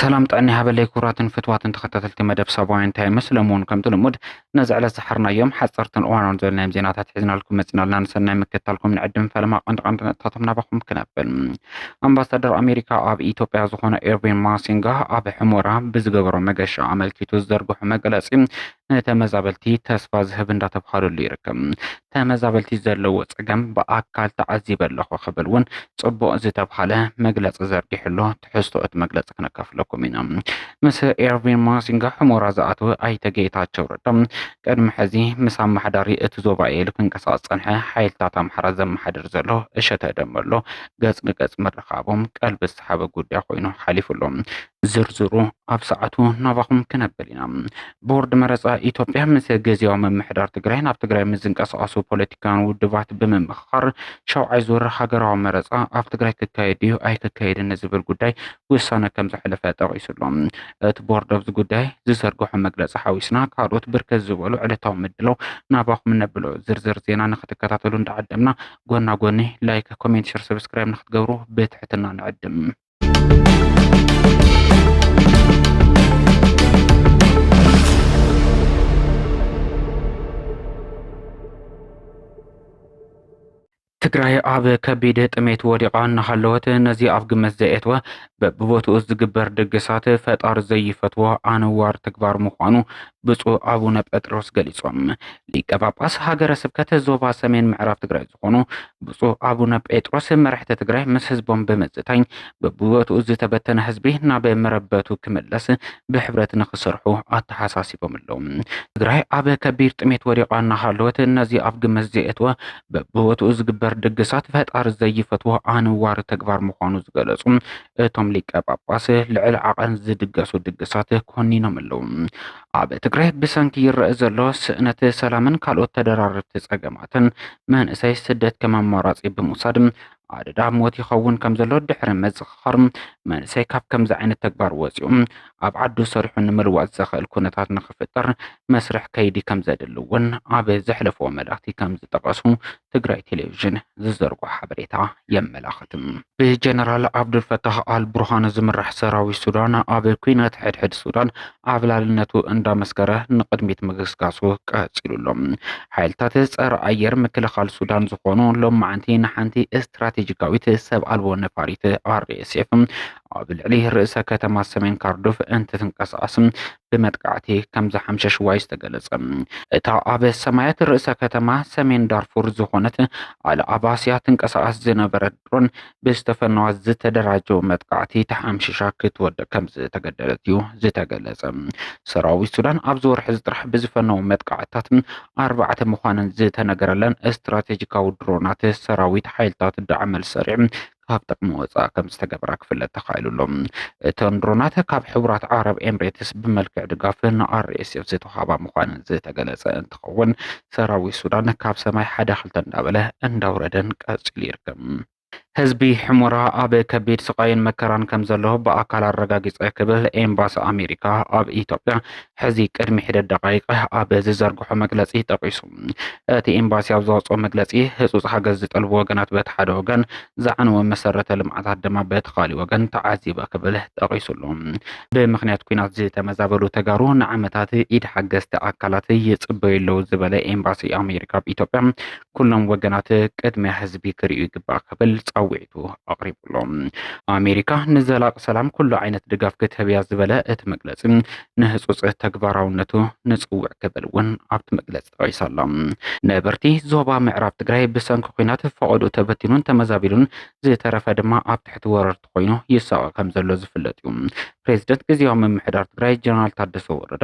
سلام طعني هبلي كوراتن فتواتن تخطتلت مدب سبعين تاي مسلمون كم تلمود نزعل سحرنا يوم حصرتن اوان زلنا مزينات حزنا لكم مزنا نسنا مكتلكم نعدم فلما قند تطمنا بكم كنبل امباسادر امريكا اب ايثيوبيا زخونه ايرفين ماسينغا اب حمورا بزغبرو مغش عملكيتو زرغح مغلص ተመዛበልቲ ተስፋ ዝህብ እንዳተባሃሉ ይርከብ ተመዛበልቲ ዘለዎ ፀገም በአካል ተዓዚበ ኣለኹ ክብል እውን ጽቡቕ ዝተባሃለ መግለጽ ዘርጊሕሎ ትሕዝቶት መግለጽ ክነካፍለኩም ኢና ምስ ኤርቪን ማሲንጋ ሕሞራ ዝኣተወ ኣይተ ጌታቸው ረዳ ቅድሚ ሕዚ ምስ ኣመሓዳሪ እቲ ዞባ ኤል ክንቀሳቐስ ፀንሐ ሓይልታት ኣምሓራ ዘመሓድር ዘሎ እሸተ ደመሎ ገጽ ንገጽ ምርኻቦም ቀልቢ ዝሰሓበ ጉዳይ ኮይኑ ሓሊፉሎም ዝርዝሩ ኣብ ሰዓቱ ናባኹም ክነብል ኢና ቦርድ መረፃ ኢትዮጵያ ምስ ግዚያዊ ምምሕዳር ትግራይ ናብ ትግራይ ምዝንቀሳቐሱ ፖለቲካን ውድባት ብምምኽኻር ሸውዓይ ዙር ሃገራዊ መረፃ ኣብ ትግራይ ክካየድ እዩ ኣይክካየድን ዝብል ጉዳይ ውሳነ ከም ዘሕለፈ ጠቒሱሎም እቲ ቦርድ ኣብዚ ጉዳይ ዝዘርግሖ መግለፂ ሓዊስና ካልኦት ብርክት ዝበሉ ዕለታዊ ምድላው ናባኹም ነብሎ ዝርዝር ዜና ንኽትከታተሉ እንዳዓደምና ጎና ጎኒ ላይክ ኮሜንት ሸር ሰብስክራይብ ንኽትገብሩ ብትሕትና ንዕድም ትግራይ ኣብ ከቢድ ጥሜት ወዲቓ እናሃለወት ነዚ ኣብ ግመት ዘእትወ በብቦትኡ ዝግበር ድግሳት ፈጣሪ ዘይፈትዎ ኣንዋር ተግባር ምዃኑ ብፁዕ ኣቡነ ጴጥሮስ ገሊጾም ሊቀ ጳጳስ ሃገረ ስብከት ዞባ ሰሜን ምዕራብ ትግራይ ዝኾኑ ብፁዕ ኣቡነ ጴጥሮስ መራሕቲ ትግራይ ምስ ህዝቦም ብምፅታኝ በብቦትኡ ዝተበተነ ህዝቢ ናብ መረበቱ ክምለስ ብሕብረት ንኽሰርሑ ኣተሓሳሲቦም ኣለዉ ትግራይ ኣብ ከቢድ ጥሜት ወዲቓ እናሃለወት ነዚ ኣብ ግመት ዘእትወ በብቦትኡ ዝግበር ድግሳት ፈጣሪ ዘይፈትዎ ኣንዋር ተግባር ምዃኑ ዝገለጹ እቶም ሊቀ ጳጳስ ልዕሊ ዓቐን ዝድገሱ ድግሳት ኮኒኖም ኣለዉ ኣብ ትግራይ ብሰንኪ ይረአ ዘሎ ስእነት ሰላምን ካልኦት ተደራረብቲ ፀገማትን መንእሰይ ስደት ከም ኣማራፂ ብምውሳድ ኣደዳ ሞት ይኸውን ከም ዘሎ ድሕሪ መዝኽኻር መንእሰይ ካብ ከምዚ ዓይነት ተግባር ወፂኡ ኣብ ዓዱ ሰሪሑ ንምልዋጥ ዘኽእል ኩነታት ንኽፍጠር መስርሕ ከይዲ ከም ዘድልውን ኣብ ዘሕለፍዎ መልእኽቲ ከም ዝጠቐሱ ትግራይ ቴሌቪዥን ዝዘርጎ ሓበሬታ የመላኽትም ብጀነራል ዓብዱልፈታህ አልቡርሃን ዝምራሕ ሰራዊት ሱዳን ኣብ ኩናት ሕድሕድ ሱዳን ኣብላልነቱ እንዳመስከረ ንቅድሚት ምግስጋሱ ቀፂሉሎም ሓይልታት ፀረ ኣየር ምክልኻል ሱዳን ዝኾኑ ሎማዓንቲ ንሓንቲ استراتيجيكاويت سب ألبو نفاريت RSF ኣብ ልዕሊ ርእሰ ከተማ ሰሜን ካርዶፍ እንትንቀሳቐስ ብመጥቃዕቲ ከም ዝሓምሸሽ ዋይ ዝተገለጸ እታ ኣብ ሰማያት ርእሰ ከተማ ሰሜን ዳርፉር ዝኾነት ኣል ኣባስያ ትንቀሳቐስ ዝነበረት ድሮን ብዝተፈነዋ ዝተደራጀው መጥቃዕቲ ተሓምሽሻ ክትወድቕ ከም ዝተገደለት እዩ ዝተገለጸ ሰራዊት ሱዳን ኣብ ዝወርሒ ዝጥራሕ ብዝፈነው መጥቃዕትታት 4 ምዃነን ዝተነገረለን ስትራቴጂካዊ ድሮናት ሰራዊት ሓይልታት ዳዕመል ሰሪዕ ካብ ጥቅሚ ወፃእ ከም ዝተገበራ ክፍለጥ ተኻኢሉሎም እተን ድሮናት ካብ ሕቡራት ዓረብ ኤምሬትስ ብመልክዕ ድጋፍ ንአርኤስኤፍ ዝተዋሃባ ምዃነን ዝተገለጸ እንትኸውን ሰራዊት ሱዳን ካብ ሰማይ ሓደ ክልተ እንዳበለ እንዳውረደን ቀፂሉ ይርከብ ህዝቢ ሕሙራ ኣብ ከቢድ ስቃይን መከራን ከም ዘለዎ በኣካል ኣረጋጊፀ ክብል ኤምባሲ ኣሜሪካ ኣብ ኢትዮጵያ ሕዚ ቅድሚ ሒደት ደቃይቅ ኣብ ዝዘርግሖ መግለፂ ጠቂሱ እቲ ኤምባሲ ኣብ ዘውፅኦ መግለፂ ህፁፅ ሓገዝ ዝጠልቡ ወገናት በቲ ሓደ ወገን ዝዓነወ መሰረተ ልምዓታት ድማ በቲ ካሊእ ወገን ተዓዚበ ክብል ጠቂሱሎም ብምክንያት ኩናት ዝተመዛበሉ ተጋሩ ንዓመታት ኢድ ሓገዝቲ ኣካላት ይፅበዩ ኣለዉ ዝበለ ኤምባሲ ኣሜሪካ ኣብ ኢትዮጵያ ኩሎም ወገናት ቅድሚ ህዝቢ ክርእዩ ይግባእ ክብል ፃዊዕቱ ኣቅሪቡሎም ኣሜሪካ ንዘላቅ ሰላም ኩሉ ዓይነት ድጋፍ ክትህብያ ዝበለ እቲ መግለፂ ንህፁፅ ተግባራውነቱ ንፅውዕ ክብል እውን ኣብቲ መግለፂ ጠቂሳላ ነበርቲ ዞባ ምዕራብ ትግራይ ብሰንኪ ኩናት ፈቐዱ ተበቲኑን ተመዛቢሉን ዝተረፈ ድማ ኣብ ትሕቲ ወረርቲ ኮይኑ ይሳቀ ከም ዘሎ ዝፍለጥ እዩ ፕሬዝደንት ግዚያዊ ምምሕዳር ትግራይ ጀነራል ታደሰ ወረደ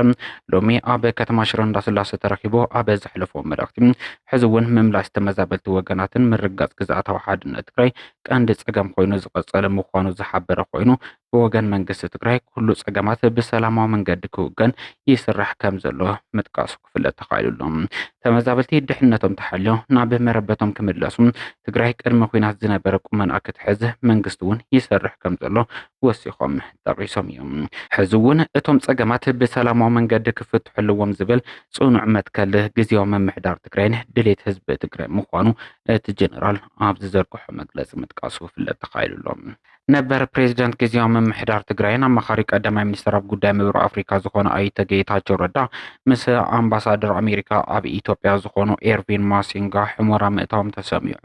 ሎሚ ኣብ ከተማ ሽረ እንዳስላሴ ተረኺቦ ኣብ ዘሕለፎ መልእኽቲ ሕዚ እውን ምምላስ ተመዛበልቲ ወገናትን ምርጋፅ ግዝኣታዊ ሓድነት ትግራይ ቀንዲ ፀገም ኮይኑ ዝቐፀለ ምዃኑ ዝሓበረ ኮይኑ ብወገን መንግስቲ ትግራይ ኩሉ ፀገማት ብሰላማዊ መንገዲ ክውገን ይስራሕ ከም ዘሎ ምጥቃሱ ክፍለጥ ተኻኢሉሎም ተመዛበልቲ ድሕነቶም ተሓልዮ ናብ መረበቶም ክምለሱ ትግራይ ቅድሚ ኩናት ዝነበረ ቁመና ክትሕዝ መንግስቲ እውን ይሰርሕ ከም ዘሎ ወሲኾም ጠቂሶም እዮም ሕዚ እውን እቶም ፀገማት ብሰላማዊ መንገዲ ክፍትሕልዎም ዝብል ጽኑዕ መትከል ግዚያዊ ምምሕዳር ትግራይን ድሌት ህዝቢ ትግራይ ምዃኑ እቲ ጀነራል ኣብ ዝዘርግሖ መግለፂ ምጥቃሱ ክፍለጥ ተኻኢሉሎም ነበር ፕሬዚዳንት ጊዜያዊ ምምሕዳር ትግራይን ኣማኻሪ ቀዳማይ ሚኒስትር ኣብ ጉዳይ ምብራቕ ኣፍሪካ ዝኾኑ ኣይተ ጌታቸው ረዳ ምስ ኣምባሳደር ኣሜሪካ ኣብ ኢትዮጵያ ዝኾኑ ኤርቪን ማሲንጋ ሕሞራ ምእታዎም ተሰሚዑ።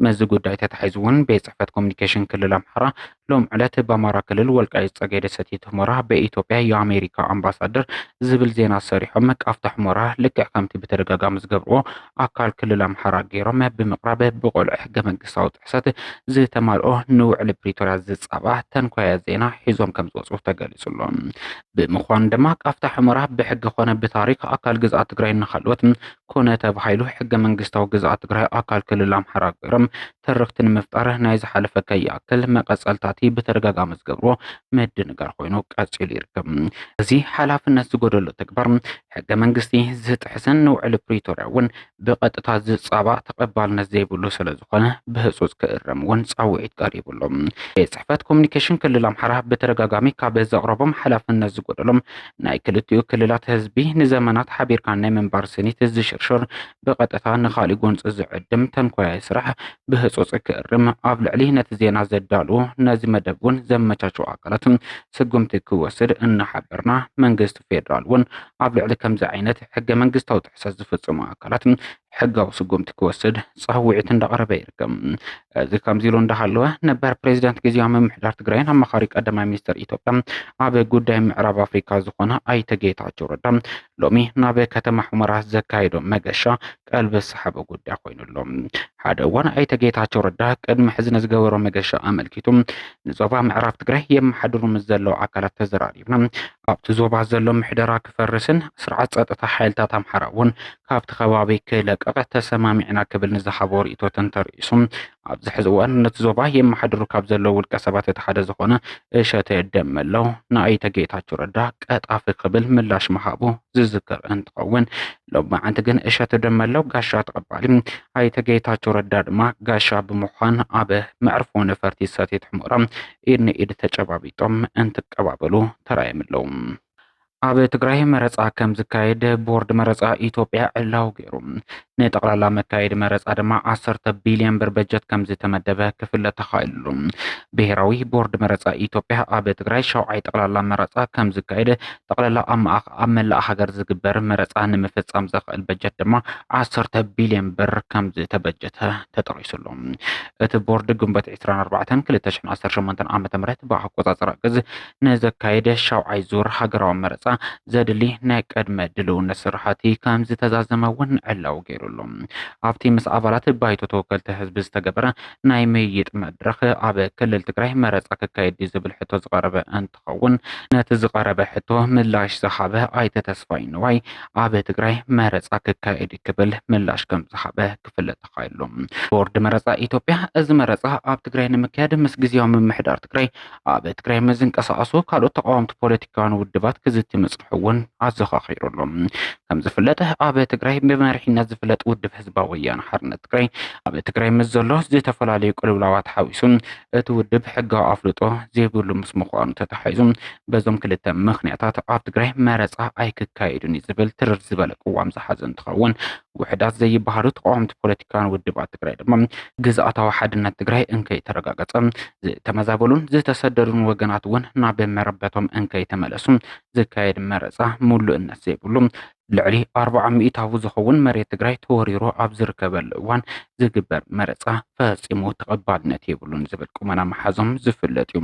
መዚ ጉዳይ ተታሒዙ እውን ቤት ጽሕፈት ኮሚኒኬሽን ክልል ኣምሓራ ሎም ዕለት በአማራ ክልል ወልቃይት ጸገዴ ሰቲት ሁመራ በኢትዮጵያ የአሜሪካ አምባሳደር ዝብል ዜና ሰሪሖም ቃፍታ ሁመራ ልክዕ ከምቲ ብተደጋጋሚ ዝገብርዎ ኣካል ክልል ኣምሓራ ገይሮም ብምቕራብ ብቆልዑ ሕገ መንግስታዊ ጥሕሰት ዝተማልኦ ንውዕሊ ፕሪቶርያ ዝጻባ ተንኮያ ዜና ሒዞም ከም ዝወፁ ተገሊጹሎም ብምዃኑ ድማ ቃፍታ ሁመራ ብሕጊ ኮነ ብታሪክ ኣካል ግዝኣት ትግራይ ንኻልኦት ኮነ ተባሂሉ ሕገ መንግስታዊ ግዝኣት ትግራይ ኣካል ክልል ኣምሓራ ገይሮም ተርክቲ ንምፍጣር ናይ ዝሓለፈ ከይኣክል መቐጸልታት በተደጋጋሚ ዝገብሮ ምድንጋር ኮይኑ ቀፂሉ ይርከብ። እዚ ሓላፍነት ዝጎደሎ ተግባር ሕገ መንግስቲ ዝጥሕስን ንውዕሊ ፕሪቶርያ እውን ብቐጥታ ዝጻባ ተቐባልነት ዘይብሉ ስለ ዝኾነ ብህፁፅ ክእረም እውን ጻውዒት ቀሪቡሎም ቤት ጽሕፈት ኮሚኒኬሽን ክልል ኣምሓራ በተደጋጋሚ ካብ ዘቕረቦም ሓላፍነት ዝጎደሎም ናይ ክልቲኡ ክልላት ህዝቢ ንዘመናት ሓቢርካ ናይ መንባር ስኒት ዝሽርሽር ብቐጥታ ንኻሊእ ጎንፂ ዝዕድም ተንኮያይ ስራሕ ብህፁፅ ክእርም ኣብ ልዕሊ ነቲ ዜና ዘዳልዎ ነዚ መደቡን ዘመቻቸው አካላት ስጉምቲ ክወስድ እናሓበርና መንግስት ፌደራል እውን ኣብ ልዕሊ ከምዚ ዓይነት ሕገ መንግስታዊ ጥሕሰት ዝፍጽሙ አካላት ሕጋዊ ስጉምቲ ክወስድ ጻውዒት እንዳቀረበ ይርከብ። እዚ ከምዚ ኢሉ እንዳሃለወ ነበር ፕሬዚዳንት ጊዜያዊ ምምሕዳር ትግራይን ኣማኻሪ ቀዳማይ ሚኒስትር ኢትዮጵያ ኣብ ጉዳይ ምዕራብ ኣፍሪካ ዝኾነ ኣይተ ጌታቸው ረዳ ሎሚ ናብ ከተማ ሁመራ ዘካየዶም መገሻ ቀልቢ ዝሰሓበ ጉዳይ ኮይኑሎም ሓደ እዋን ኣይተ ጌታቸው ረዳ ቅድሚ ሕዚ ዝገበሮ መገሻ ኣመልኪቱ ንዞባ ምዕራብ ትግራይ የመሓድሩ ምስ ዘለዉ ኣካላት ተዘራሪብና ኣብቲ ዞባ ዘሎ ምሕደራ ክፈርስን ስርዓት ጸጥታ ሓይልታት ኣምሓራ እውን ካብቲ ከባቢ ክለቀቕ ተሰማሚዕና ክብል ንዝሃቦ ርእቶትን ተርእሱም ኣብዚ ሕዚ እዋን ነቲ ዞባ የመሓድሩ ካብ ዘለዉ ውልቀ ሰባት እቲ ሓደ ዝኾነ እሸተ ደመለው ንኣይተ ጌታቸው ረዳ ቀጣፊ ክብል ምላሽ ምሃቡ ዝዝከር እንትኸውን ሎማዓንቲ ግን እሸተ ደመለው ጋሻ ተቐባሊ ኣይተ ጌታቸው ረዳ ድማ ጋሻ ብምዃን ኣብ መዕርፎ ነፈርቲ ሰቲት ሁመራ ኢድ ንኢድ ተጨባቢጦም እንትቀባበሉ ተራእዮም። ኣብ ትግራይ መረፃ ከም ዝካየድ ቦርድ መረፃ ኢትዮጵያ ዕላው ገይሩ ንጠቕላላ መካየድ መረፃ ድማ 10 ቢልዮን ብር በጀት ከም ዝተመደበ ክፍለጥ ተኻኢሉ ብሄራዊ ቦርድ መረፃ ኢትዮጵያ ኣብ ትግራይ ሻውዓይ ጠቕላላ መረፃ ከም ዝካየድ ጠቕላላ ኣብ መላእ ሃገር ዝግበር መረፃ ንምፍጻም ዘኽእል በጀት ድማ 10 ቢልዮን ብር ከም ዝተበጀተ ተጠቒሱሉ እቲ ቦርድ ግንቦት 24 2018 ዓ.ም ብኣቆጻጽራ ግዝ ንዘካየደ ሻውዓይ ዙር ሃገራዊ መረፃ ዘድሊ ናይ ቀድመ ድልውነት ስራሕቲ ከም ዝተዛዘመ እውን ዕላው ገይሩሎም ኣብቲ ምስ ኣባላት ባይቶ ተወከልቲ ህዝቢ ዝተገበረ ናይ ምይይጥ መድረኽ ኣብ ክልል ትግራይ መረፃ ክካየድ ዝብል ሕቶ ዝቐረበ እንትኸውን ነቲ ዝቐረበ ሕቶ ምላሽ ዝሃበ ኣይተ ተስፋይ ንዋይ ኣብ ትግራይ መረፃ ክካየድ ክብል ምላሽ ከም ዝሃበ ክፍለጥ ተኻኢሉ ቦርድ መረፃ ኢትዮጵያ እዚ መረፃ ኣብ ትግራይ ንምክያድ ምስ ጊዜያዊ ምምሕዳር ትግራይ ኣብ ትግራይ ምዝንቀሳቐሱ ካልኦት ተቃወምቲ ፖለቲካውን ውድባት ክዝትም ጽሑውን ኣዘኻኺሩሎም ከም ዝፍለጥ ኣብ ትግራይ ብመሪሕነት ዝፍለጥ ውድብ ህዝባዊ ወያነ ሓርነት ትግራይ ኣብ ትግራይ ምስ ዘሎ ዝተፈላለዩ ቅልውላዋት ሓዊሱን እቲ ውድብ ሕጋዊ ኣፍልጦ ዘይብሉ ምስ ምዃኑ ተታሒዙ በዞም ክልተ ምኽንያታት ኣብ ትግራይ መረፃ ኣይክካየዱን ዝብል ትርር ዝበለ ቅዋም ዝሓዘ እንትኸውን ውሕዳት ዘይበሃሉ ተቃወምቲ ፖለቲካን ውድባት ትግራይ ድማ ግዝኣታዊ ሓድነት ትግራይ እንከይተረጋገፀ ዝተመዛበሉን ዝተሰደዱን ወገናት እውን ናብ መረበቶም እንከይተመለሱ ዝካየድ መረፃ ሙሉእነት ዘይብሉ ልዕሊ 40 ሚእታዊ ዝኸውን መሬት ትግራይ ተወሪሩ ኣብ ዝርከበሉ እዋን ዝግበር መረፃ ፈፂሙ ተቐባልነት የብሉን ዝብል ቁመና መሓዞም ዝፍለጥ እዩ።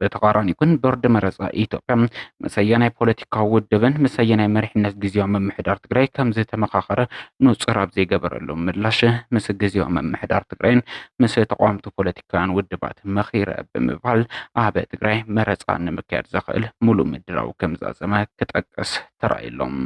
በተቃራኒ ግን ቦርድ መረፃ ኢትዮጵያ መሰየናይ ፖለቲካዊ ውድብን መሰየናይ መሪሕነት ጊዜያዊ ምምሕዳር ትግራይ ከም ዝተመኻኸረ ንጹር ኣብ ዘይገበረሉ ምላሽ ምስ ጊዜያዊ ምምሕዳር ትግራይን ምስ ተቃወምቲ ፖለቲካን ውድባት መኺረ ብምባል ኣብ ትግራይ መረፃ ንምክያድ ዘኽእል ሙሉእ ምድላው ከም ዝኣዘመ ክጠቅስ ተራእዩሎም።